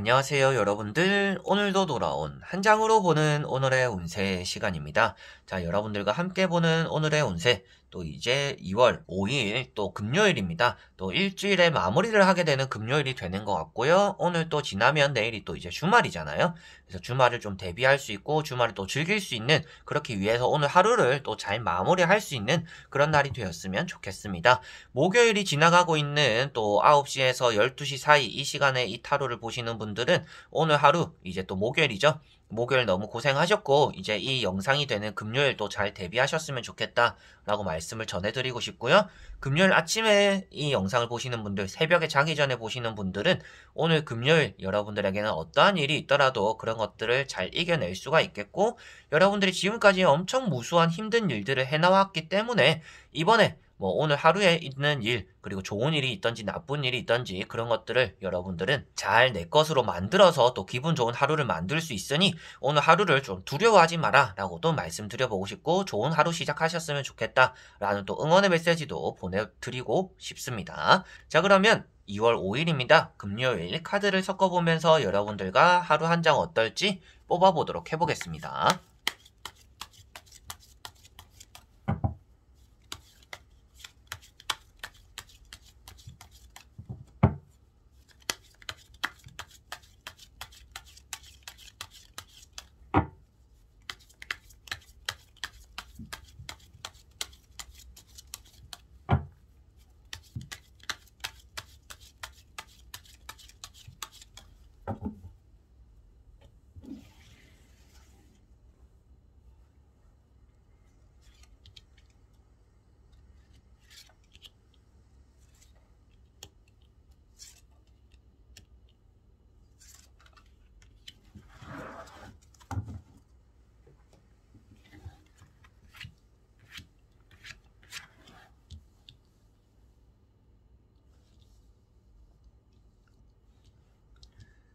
안녕하세요, 여러분들. 오늘도 돌아온 한 장으로 보는 오늘의 운세 시간입니다. 자, 여러분들과 함께 보는 오늘의 운세. 또 이제 2월 5일 또 금요일입니다. 또 일주일의 마무리를 하게 되는 금요일이 되는 것 같고요. 오늘 또 지나면 내일이 또 이제 주말이잖아요. 그래서 주말을 좀 대비할 수 있고 주말을 또 즐길 수 있는, 그렇게 위해서 오늘 하루를 또 잘 마무리할 수 있는 그런 날이 되었으면 좋겠습니다. 목요일이 지나가고 있는 또 9시에서 12시 사이 이 시간에 이 타로를 보시는 분들은 오늘 하루 이제 또 목요일이죠. 목요일 너무 고생하셨고 이제 이 영상이 되는 금요일도 잘 대비하셨으면 좋겠다라고 말씀을 전해드리고 싶고요. 금요일 아침에 이 영상을 보시는 분들, 새벽에 자기 전에 보시는 분들은 오늘 금요일 여러분들에게는 어떠한 일이 있더라도 그런 것들을 잘 이겨낼 수가 있겠고, 여러분들이 지금까지 엄청 무수한 힘든 일들을 해나왔기 때문에 이번에 오늘 하루에 있는 일, 그리고 좋은 일이 있던지 나쁜 일이 있던지 그런 것들을 여러분들은 잘 내 것으로 만들어서 또 기분 좋은 하루를 만들 수 있으니 오늘 하루를 좀 두려워하지 마라 라고도 말씀드려보고 싶고, 좋은 하루 시작하셨으면 좋겠다 라는 또 응원의 메시지도 보내드리고 싶습니다. 자, 그러면 2월 5일입니다. 금요일 카드를 섞어보면서 여러분들과 하루 한 장 어떨지 뽑아보도록 해보겠습니다.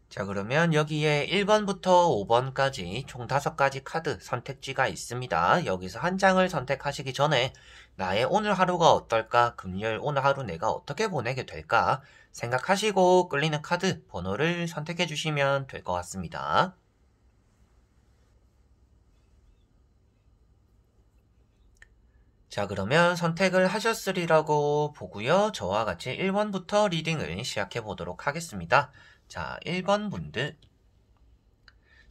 자, 그러면 여기에 1번부터 5번까지 총 5가지 카드 선택지가 있습니다. 여기서 한 장을 선택하시기 전에 나의 오늘 하루가 어떨까? 금요일 오늘 하루 내가 어떻게 보내게 될까? 생각하시고 끌리는 카드 번호를 선택해 주시면 될 것 같습니다. 자, 그러면 선택을 하셨으리라고 보고요. 저와 같이 1번부터 리딩을 시작해 보도록 하겠습니다. 자, 1번 분들.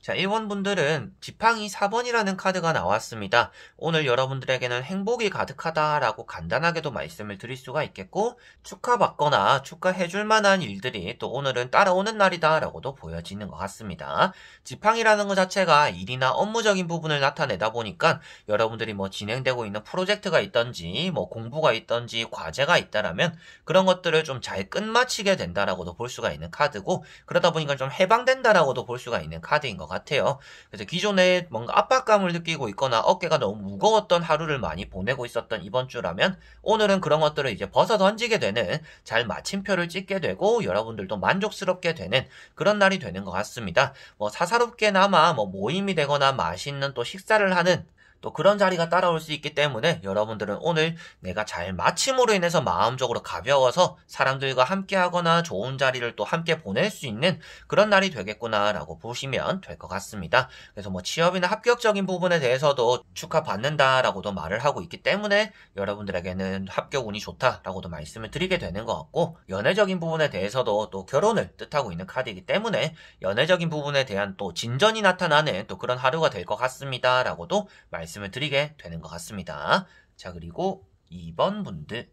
자, 1번 분들은 지팡이 4번이라는 카드가 나왔습니다. 오늘 여러분들에게는 행복이 가득하다라고 간단하게도 말씀을 드릴 수가 있겠고, 축하받거나 축하해줄 만한 일들이 또 오늘은 따라오는 날이다라고도 보여지는 것 같습니다. 지팡이라는 것 자체가 일이나 업무적인 부분을 나타내다 보니까 여러분들이 진행되고 있는 프로젝트가 있던지 공부가 있던지 과제가 있다라면 그런 것들을 좀 잘 끝마치게 된다라고도 볼 수가 있는 카드고, 그러다 보니까 좀 해방된다라고도 볼 수가 있는 카드인 것 같아요. 그래서 기존에 뭔가 압박감을 느끼고 있거나 어깨가 너무 무거웠던 하루를 많이 보내고 있었던 이번 주라면 오늘은 그런 것들을 이제 벗어 던지게 되는, 잘 마침표를 찍게 되고 여러분들도 만족스럽게 되는 그런 날이 되는 것 같습니다. 사사롭게나마 모임이 되거나 맛있는 또 식사를 하는 또 그런 자리가 따라올 수 있기 때문에 여러분들은 오늘 내가 잘 마침으로 인해서 마음적으로 가벼워서 사람들과 함께 하거나 좋은 자리를 또 함께 보낼 수 있는 그런 날이 되겠구나라고 보시면 될 것 같습니다. 그래서 취업이나 합격적인 부분에 대해서도 축하받는다라고도 말을 하고 있기 때문에 여러분들에게는 합격 운이 좋다라고도 말씀을 드리게 되는 것 같고, 연애적인 부분에 대해서도 또 결혼을 뜻하고 있는 카드이기 때문에 연애적인 부분에 대한 또 진전이 나타나는 또 그런 하루가 될 것 같습니다라고도 말씀을 드리게 되는 것 같습니다. 자, 그리고 2번 분들.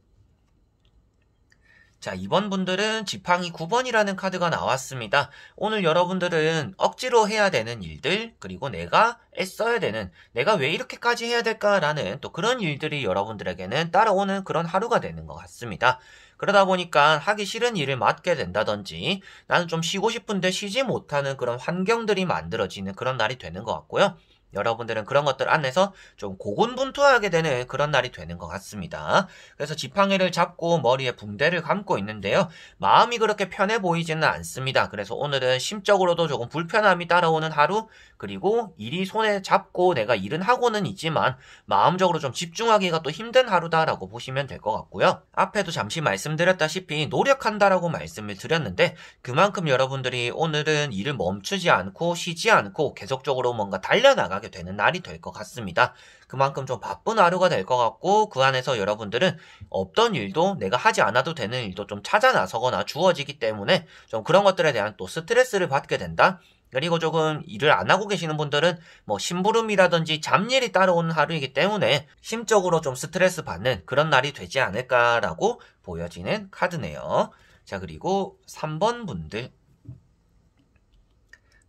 자, 2번 분들은 지팡이 9번이라는 카드가 나왔습니다. 오늘 여러분들은 억지로 해야 되는 일들, 그리고 내가 애써야 되는, 내가 왜 이렇게까지 해야 될까라는 또 그런 일들이 여러분들에게는 따라오는 그런 하루가 되는 것 같습니다. 그러다 보니까 하기 싫은 일을 맡게 된다든지, 나는 좀 쉬고 싶은데 쉬지 못하는 그런 환경들이 만들어지는 그런 날이 되는 것 같고요. 여러분들은 그런 것들 안에서 좀 고군분투하게 되는 그런 날이 되는 것 같습니다. 그래서 지팡이를 잡고 머리에 붕대를 감고 있는데요. 마음이 그렇게 편해 보이지는 않습니다. 그래서 오늘은 심적으로도 조금 불편함이 따라오는 하루, 그리고 일이 손에 잡고 내가 일은 하고는 있지만 마음적으로 좀 집중하기가 또 힘든 하루다라고 보시면 될 것 같고요. 앞에도 잠시 말씀드렸다시피 노력한다라고 말씀을 드렸는데 그만큼 여러분들이 오늘은 일을 멈추지 않고 쉬지 않고 계속적으로 뭔가 달려나가게 되는 날이 될 것 같습니다. 그만큼 좀 바쁜 하루가 될 것 같고 그 안에서 여러분들은 없던 일도 내가 하지 않아도 되는 일도 좀 찾아 나서거나 주어지기 때문에 좀 그런 것들에 대한 또 스트레스를 받게 된다. 그리고 조금 일을 안 하고 계시는 분들은 뭐 심부름이라든지 잡일이 따라오는 하루이기 때문에 심적으로 좀 스트레스 받는 그런 날이 되지 않을까라고 보여지는 카드네요. 자, 그리고 3번 분들.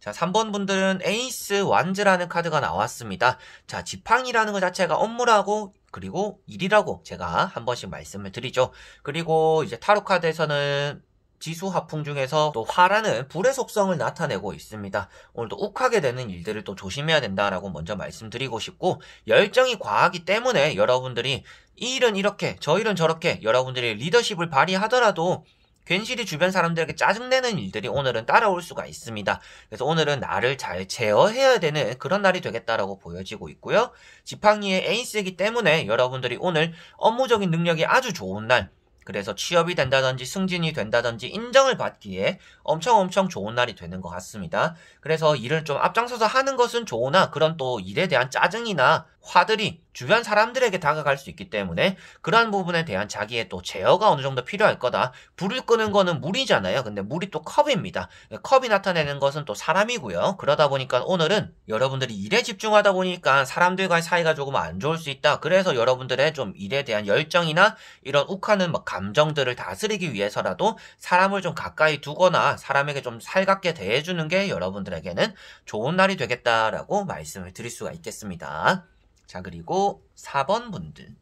자, 3번 분들은 에이스 완즈라는 카드가 나왔습니다. 자, 지팡이라는 것 자체가 업무라고 그리고 일이라고 제가 한 번씩 말씀을 드리죠. 그리고 이제 타로 카드에서는 지수 화풍 중에서 또 화라는 불의 속성을 나타내고 있습니다. 오늘도 욱하게 되는 일들을 또 조심해야 된다라고 먼저 말씀드리고 싶고 열정이 과하기 때문에 여러분들이 이 일은 이렇게 저 일은 저렇게 여러분들이 리더십을 발휘하더라도 괜시리 주변 사람들에게 짜증내는 일들이 오늘은 따라올 수가 있습니다. 그래서 오늘은 나를 잘 제어해야 되는 그런 날이 되겠다라고 보여지고 있고요. 지팡이의 에이스이기 때문에 여러분들이 오늘 업무적인 능력이 아주 좋은 날, 그래서 취업이 된다든지 승진이 된다든지 인정을 받기에 엄청 좋은 날이 되는 것 같습니다. 그래서 일을 좀 앞장서서 하는 것은 좋으나 그런 또 일에 대한 짜증이나 화들이 주변 사람들에게 다가갈 수 있기 때문에 그러한 부분에 대한 자기의 또 제어가 어느 정도 필요할 거다. 불을 끄는 거는 물이잖아요. 근데 물이 또 컵입니다. 컵이 나타내는 것은 또 사람이고요. 그러다 보니까 오늘은 여러분들이 일에 집중하다 보니까 사람들과의 사이가 조금 안 좋을 수 있다. 그래서 여러분들의 좀 일에 대한 열정이나 이런 욱하는 막 감정들을 다스리기 위해서라도 사람을 좀 가까이 두거나 사람에게 좀 살갑게 대해주는 게 여러분들에게는 좋은 날이 되겠다라고 말씀을 드릴 수가 있겠습니다. 자, 그리고 4번 분들.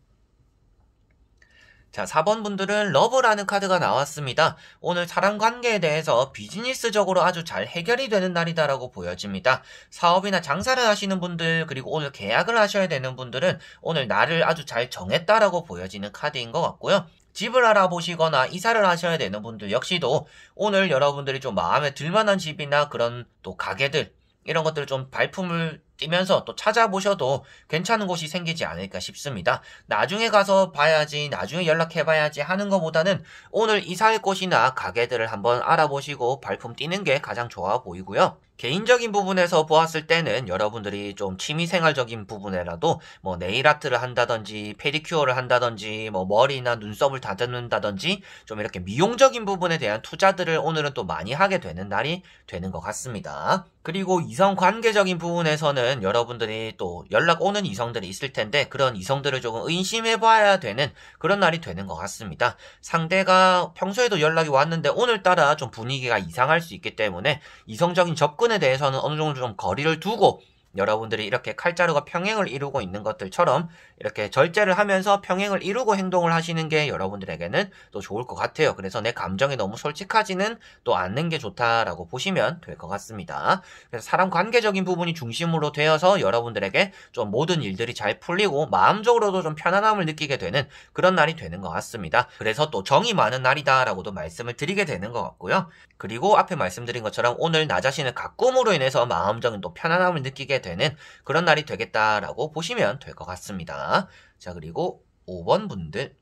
자, 4번 분들은 러브라는 카드가 나왔습니다. 오늘 사람 관계에 대해서 비즈니스적으로 아주 잘 해결이 되는 날이다라고 보여집니다. 사업이나 장사를 하시는 분들, 그리고 오늘 계약을 하셔야 되는 분들은 오늘 날을 아주 잘 정했다라고 보여지는 카드인 것 같고요. 집을 알아보시거나 이사를 하셔야 되는 분들 역시도 오늘 여러분들이 좀 마음에 들만한 집이나 그런 또 가게들, 이런 것들을 좀 발품을 띄면서 또 찾아보셔도 괜찮은 곳이 생기지 않을까 싶습니다. 나중에 가서 봐야지, 나중에 연락해봐야지 하는 것보다는 오늘 이사할 곳이나 가게들을 한번 알아보시고 발품 띄는 게 가장 좋아 보이고요. 개인적인 부분에서 보았을 때는 여러분들이 좀 취미생활적인 부분에라도 뭐 네일아트를 한다든지 페디큐어를 한다든지 뭐 머리나 눈썹을 다듬는다든지 좀 이렇게 미용적인 부분에 대한 투자들을 오늘은 또 많이 하게 되는 날이 되는 것 같습니다. 그리고 이성관계적인 부분에서는 여러분들이 또 연락 오는 이성들이 있을 텐데 그런 이성들을 조금 의심해봐야 되는 그런 날이 되는 것 같습니다. 상대가 평소에도 연락이 왔는데 오늘따라 좀 분위기가 이상할 수 있기 때문에 이성적인 접근에 대해서는 어느 정도 좀 거리를 두고 여러분들이 이렇게 칼자루가 평행을 이루고 있는 것들처럼 이렇게 절제를 하면서 평행을 이루고 행동을 하시는 게 여러분들에게는 또 좋을 것 같아요. 그래서 내 감정에 너무 솔직하지는 또 않는 게 좋다라고 보시면 될 것 같습니다. 그래서 사람 관계적인 부분이 중심으로 되어서 여러분들에게 좀 모든 일들이 잘 풀리고 마음적으로도 좀 편안함을 느끼게 되는 그런 날이 되는 것 같습니다. 그래서 또 정이 많은 날이다라고도 말씀을 드리게 되는 것 같고요. 그리고 앞에 말씀드린 것처럼 오늘 나 자신을 가꿈으로 인해서 마음적인 또 편안함을 느끼게 되는 그런 날이 되겠다라고 보시면 될 것 같습니다. 자, 그리고 5번 분들.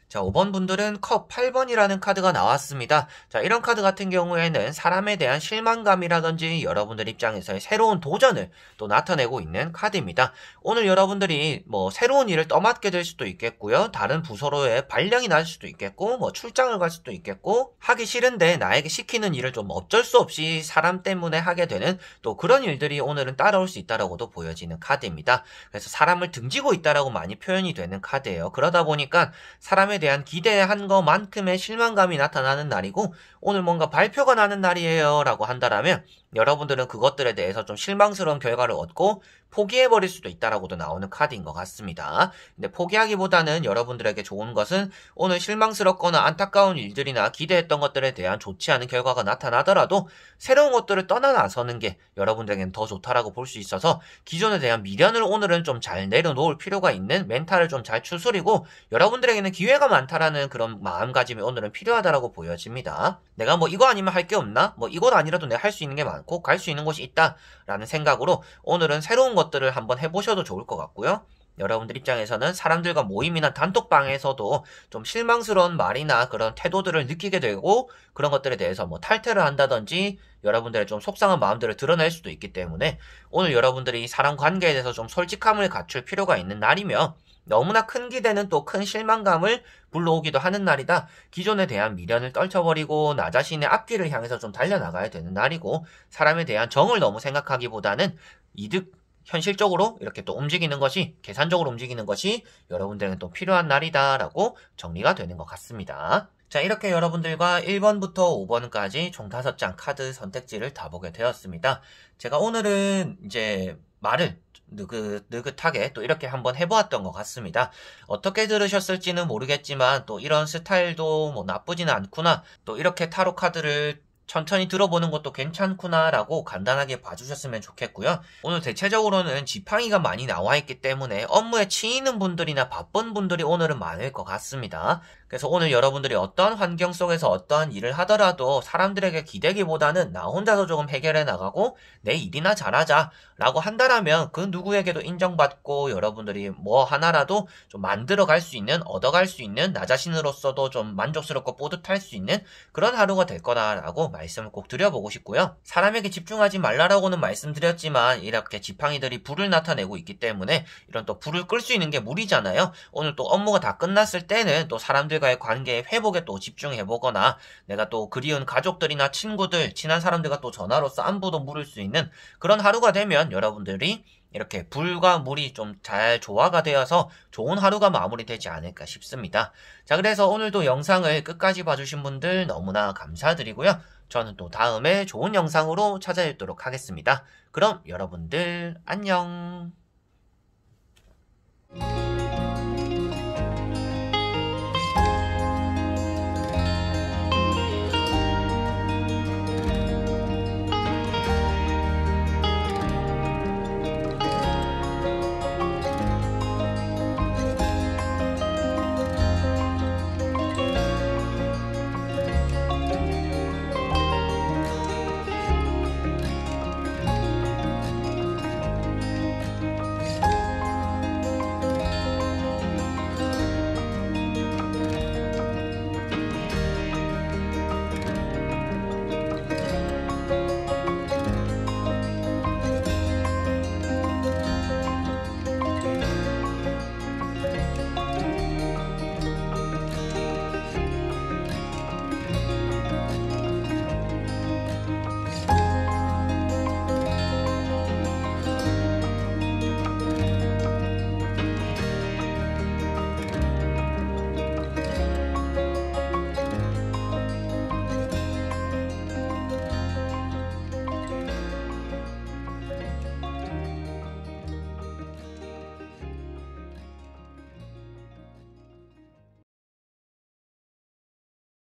자, 5번 분들은 컵 8번이라는 카드가 나왔습니다. 자, 이런 카드 같은 경우에는 사람에 대한 실망감이라든지 여러분들 입장에서의 새로운 도전을 또 나타내고 있는 카드입니다. 오늘 여러분들이 뭐 새로운 일을 떠맡게 될 수도 있겠고요. 다른 부서로의 발령이 날 수도 있겠고, 뭐 출장을 갈 수도 있겠고, 하기 싫은데 나에게 시키는 일을 좀 어쩔 수 없이 사람 때문에 하게 되는 또 그런 일들이 오늘은 따라올 수 있다라고도 보여지는 카드입니다. 그래서 사람을 등지고 있다라고 많이 표현이 되는 카드예요. 그러다 보니까 사람에 대한 기대한 것만큼의 실망감이 나타나는 날이고 오늘 뭔가 발표가 나는 날이에요 라고 한다라면 여러분들은 그것들에 대해서 좀 실망스러운 결과를 얻고 포기해버릴 수도 있다라고도 나오는 카드인 것 같습니다. 근데 포기하기보다는 여러분들에게 좋은 것은 오늘 실망스럽거나 안타까운 일들이나 기대했던 것들에 대한 좋지 않은 결과가 나타나더라도 새로운 것들을 떠나 나서는 게 여러분들에게는 더 좋다라고 볼 수 있어서 기존에 대한 미련을 오늘은 좀 잘 내려놓을 필요가 있는 멘탈을 좀 잘 추스리고 여러분들에게는 기회가 많다라는 그런 마음가짐이 오늘은 필요하다라고 보여집니다. 내가 뭐 이거 아니면 할 게 없나? 뭐 이것 아니라도 내가 할 수 있는 게 많고 갈 수 있는 곳이 있다라는 생각으로 오늘은 새로운 것들을 한번 해보셔도 좋을 것 같고요. 여러분들 입장에서는 사람들과 모임이나 단톡방에서도 좀 실망스러운 말이나 그런 태도들을 느끼게 되고 그런 것들에 대해서 뭐 탈퇴를 한다든지 여러분들의 좀 속상한 마음들을 드러낼 수도 있기 때문에 오늘 여러분들이 사람 관계에 대해서 좀 솔직함을 갖출 필요가 있는 날이며 너무나 큰 기대는 또 큰 실망감을 불러오기도 하는 날이다. 기존에 대한 미련을 떨쳐버리고 나 자신의 앞길을 향해서 좀 달려나가야 되는 날이고 사람에 대한 정을 너무 생각하기보다는 이득 현실적으로 이렇게 또 움직이는 것이 계산적으로 움직이는 것이 여러분들에게 또 필요한 날이다라고 정리가 되는 것 같습니다. 자, 이렇게 여러분들과 1번부터 5번까지 총 5장 카드 선택지를 다 보게 되었습니다. 제가 오늘은 이제 말을 느긋하게 또 이렇게 한번 해보았던 것 같습니다. 어떻게 들으셨을지는 모르겠지만 또 이런 스타일도 뭐 나쁘지는 않구나, 또 이렇게 타로 카드를 천천히 들어보는 것도 괜찮구나 라고 간단하게 봐주셨으면 좋겠고요. 오늘 대체적으로는 지팡이가 많이 나와있기 때문에 업무에 치이는 분들이나 바쁜 분들이 오늘은 많을 것 같습니다. 그래서 오늘 여러분들이 어떤 환경 속에서 어떠한 일을 하더라도 사람들에게 기대기보다는 나 혼자서 조금 해결해 나가고 내 일이나 잘하자 라고 한다라면 그 누구에게도 인정받고 여러분들이 뭐 하나라도 좀 만들어 갈 수 있는, 얻어갈 수 있는, 나 자신으로서도 좀 만족스럽고 뿌듯할 수 있는 그런 하루가 될 거다라고 말씀을 꼭 드려보고 싶고요. 사람에게 집중하지 말라라고는 말씀드렸지만 이렇게 지팡이들이 불을 나타내고 있기 때문에 이런 또 불을 끌 수 있는 게 물이잖아요. 오늘 또 업무가 다 끝났을 때는 또 사람들과의 관계의 회복에 또 집중해보거나 내가 또 그리운 가족들이나 친구들, 친한 사람들과 또 전화로서 안부도 물을 수 있는 그런 하루가 되면 여러분들이 이렇게 불과 물이 좀 잘 조화가 되어서 좋은 하루가 마무리되지 않을까 싶습니다. 자, 그래서 오늘도 영상을 끝까지 봐주신 분들 너무나 감사드리고요. 저는 또 다음에 좋은 영상으로 찾아뵙도록 하겠습니다. 그럼 여러분들 안녕.